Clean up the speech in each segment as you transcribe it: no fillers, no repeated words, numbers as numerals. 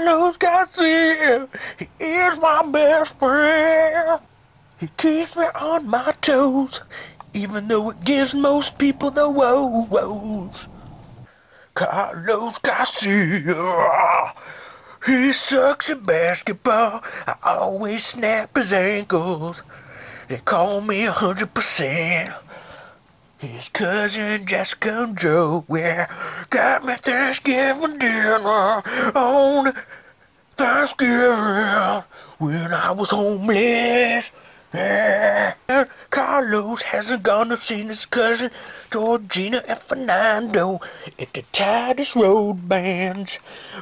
Carlos Garcia, he is my best friend. He keeps me on my toes, even though it gives most people the woes. Carlos Garcia, he sucks at basketball. I always snap his ankles. They call me 100%. His cousin Jessica and Joe, yeah, got me Thanksgiving dinner on Thanksgiving when I was homeless. Yeah. Carlos hasn't gone to see his cousin Georgina and Fernando at the Titus Road bands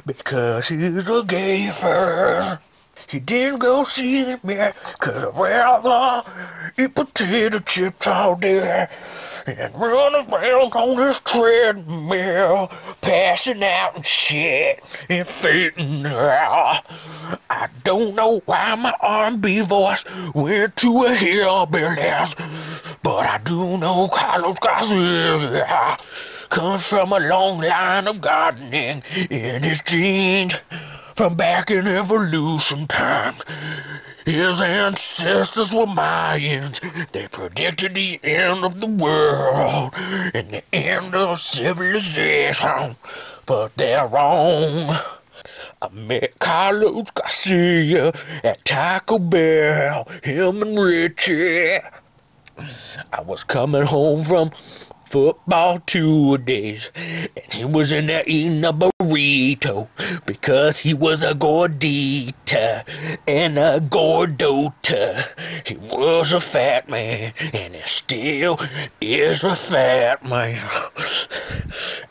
because he's a gafer. He didn't go see them yet, 'cause I'd rather eat potato chips all day and run around on this treadmill, passing out and shit and fainting. I don't know why my R&B voice went to a hillbilly, but I do know Carlos Garcia comes from a long line of gardening in his genes. From back in evolution time, his ancestors were Mayans. They predicted the end of the world and the end of civilization, but they're wrong. I met Carlos Garcia at Taco Bell, him and Richie. I was coming home from football 2 days, and he was in there eating a burrito because he was a gordita and a gordota. He was a fat man, and he still is a fat man.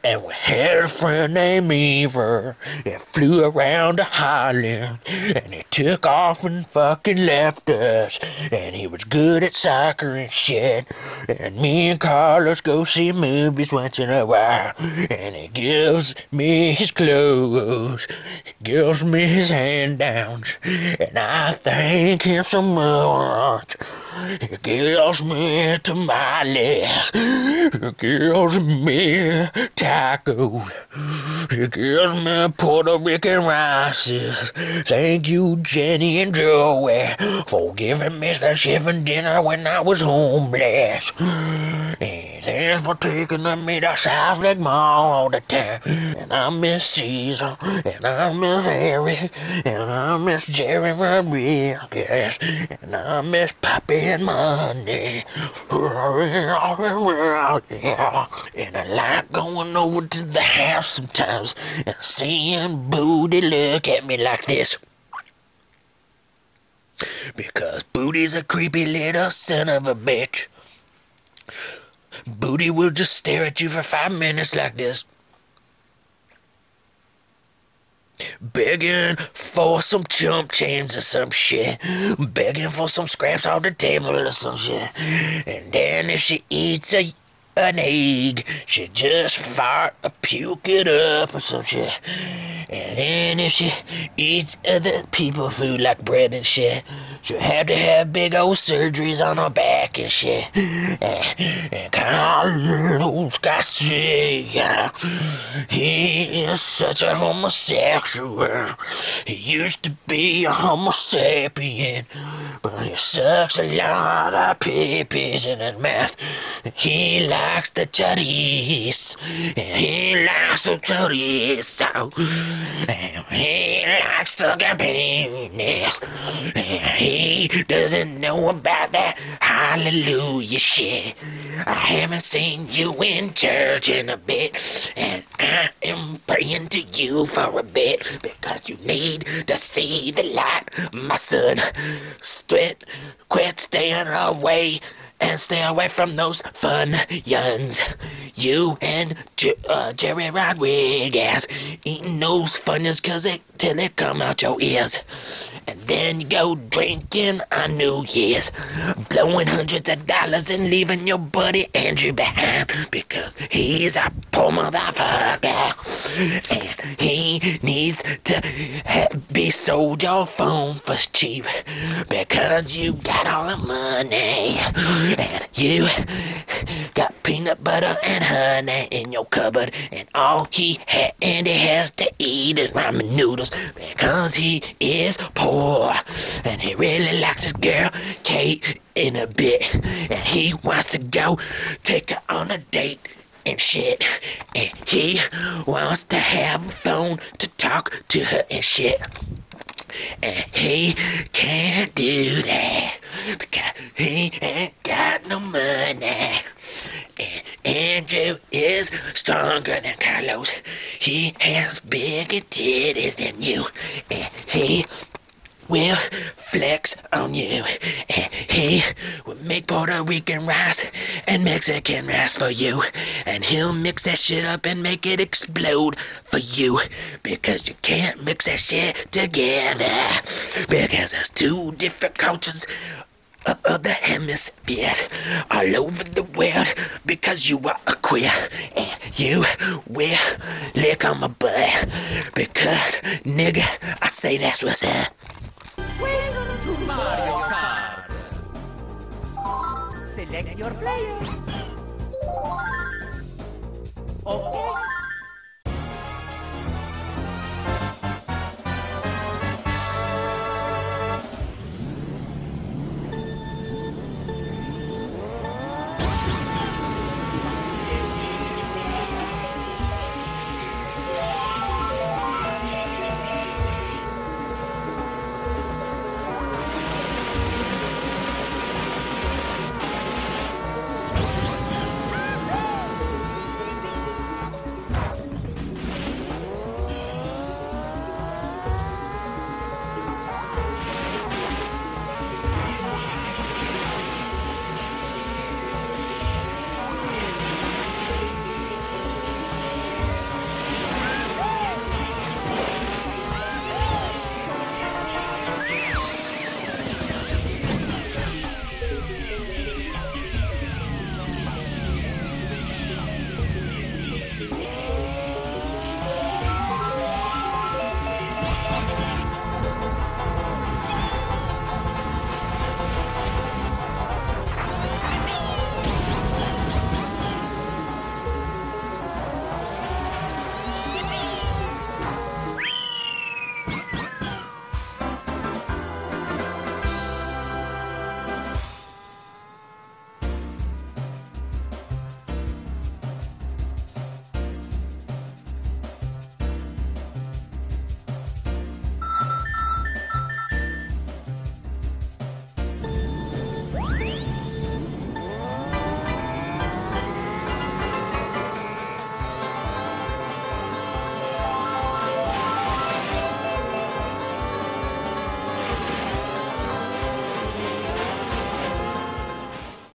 And we had a friend named Eva that flew around the Highland, and he took off and fucking left us, and he was good at soccer and shit, and me and Carlos go see movies once in a while, and he gives me his clothes, he gives me his hand-downs, and I thank him so much. He gives me tamales, he gives me tacos, he gives me Puerto Rican rices. Thank you, Jenny and Joey, for giving me Thanksgiving dinner when I was homeless. And thanks for taking me to South Lake Mall all the time. And I miss Caesar, and I miss Harry, and I miss Jerry Rodriguez, and I miss Poppy and Monday. And I like going over to the house sometimes and seeing Booty look at me like this. Because Booty's a creepy little son of a bitch. Booty will just stare at you for 5 minutes like this, begging for some chump change or some shit, begging for some scraps off the table or some shit. And then if she eats an egg, she just fart or puke it up or some shit. And then if she eats other people's food like bread and shit, she'll have to have big old surgeries on her back and shit. And Carlos Garcia, he is such a homosexual. He used to be a homo sapien, but he sucks a lot of pee-pees in his mouth. He likes the chorizo, and he likes the chorizo, and he likes sucking penis, and he doesn't know about that hallelujah shit. I haven't seen you in church in a bit, and I am praying to you for a bit, because you need to see the light, my son. Quit staying away, and stay away from those fun yuns. You and Jerry Rodriguez eating those funyuns till they come out your ears. And then you go drinking on New Year's, blowing hundreds of dollars and leaving your buddy Andrew behind because he's a poor motherfucker. And he needs to be sold your phone for cheap because you got all the money. And you got peanut butter and honey in your cupboard, and all Andy has to eat is ramen noodles because he is poor, and he really likes his girl Kate in a bit, and he wants to go take her on a date and shit, and he wants to have a phone to talk to her and shit. And he can't do that because he ain't got no money. And Andrew is stronger than Carlos. He has bigger titties than you. And he will flex on you. And he will make Puerto Rican rice and Mexican rice for you. And he'll mix that shit up and make it explode for you. Because you can't mix that shit together. Because there's two different cultures of the hemisphere all over the world. Because you are a queer. And you will lick on my butt. Because, nigga, I say that's what's up. Welcome to Mario Kart. Select your player. Okay.